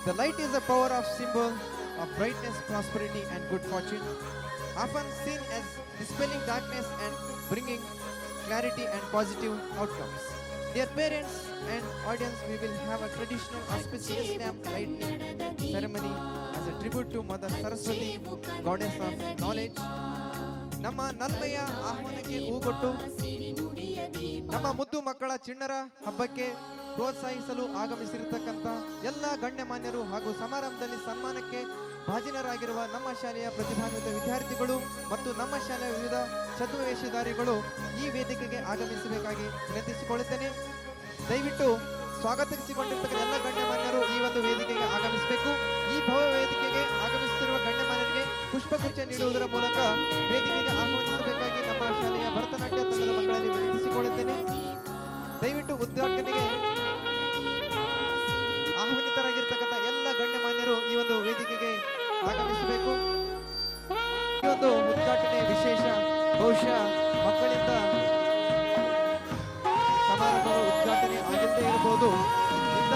The light is a power of symbol of brightness, prosperity, and good fortune, often seen as dispelling darkness and bringing clarity and positive outcomes. Dear parents and audience, we will have a traditional auspicious lamp lighting ceremony as a tribute to Mother Saraswati, goddess of knowledge. ನಮ್ಮ ನಲ್ಮೆಯ ಆಹ್ವಾನಕ್ಕೆ ಹೂಗೊಟ್ಟು ನಮ್ಮ ಮುದ್ದು ಮಕ್ಕಳ ಚಿಣ್ಣರ ಹಬ್ಬಕ್ಕೆ ಪ್ರೋತ್ಸಾಹಿಸಲು ಆಗಮಿಸಿರತಕ್ಕಂಥ ಎಲ್ಲ ಗಣ್ಯಮಾನ್ಯರು ಹಾಗೂ ಸಮಾರಂಭದಲ್ಲಿ ಸನ್ಮಾನಕ್ಕೆ ಭಾಜನರಾಗಿರುವ ನಮ್ಮ ಶಾಲೆಯ ಪ್ರತಿಭಾನ್ವಿತ ವಿದ್ಯಾರ್ಥಿಗಳು ಮತ್ತು ನಮ್ಮ ಶಾಲೆಯ ವಿವಿಧ ಛದ್ಮವೇಷಧಾರಿಗಳು ಈ ವೇದಿಕೆಗೆ ಆಗಮಿಸಬೇಕಾಗಿ ವಿನಂತಿಸಿಕೊಳ್ಳುತ್ತೇನೆ. ದಯವಿಟ್ಟು ಸ್ವಾಗತಿಸಿಕೊಂಡಿರ್ತಕ್ಕಂಥ ಎಲ್ಲ ಗಣ್ಯಮಾನ್ಯರು ಈ ಒಂದು ವೇದಿಕೆಗೆ ಆಗಮಿಸಬೇಕು. ಈ ಭವ್ಯ ವೇದಿಕೆಗೆ ಆಗಮಿಸುತ್ತಿರುವ ಗಣ್ಯಮಾನ್ಯರಿಗೆ ಪುಷ್ಪಗುಚ್ಛ ನೀಡುವುದರ ಮೂಲಕ ವೇದಿಕೆಗೆ ಆಹ್ವಾನಿಸಬೇಕಾಗಿ ನಮ್ಮ ಶಾಲೆಯ ಭರತನಾಟ್ಯ ತಂಡದ ಮಕ್ಕಳಲ್ಲಿ ವಿನಂತಿಸಿಕೊಳ್ಳುತ್ತೇನೆ. ದಯವಿಟ್ಟು ಉದ್ಘಾಟನೆಗೆ ಆಹ್ವಾನಿತರಾಗಿರ್ತಕ್ಕಂಥ ಎಲ್ಲ ಗಣ್ಯಮಾನ್ಯರು ಈ ಒಂದು ವೇದಿಕೆಗೆ ಆಗಮಿಸಬೇಕು. ಈ ಒಂದು ಉದ್ಘಾಟನೆ ವಿಶೇಷ ಬಹುಶಃ ಮಕ್ಕಳಿಂದ ಸಮಾರಂಭದ ಉದ್ಘಾಟನೆ ಆಗಿದ್ದೇ ಇರಬಹುದು. ಇಂಥ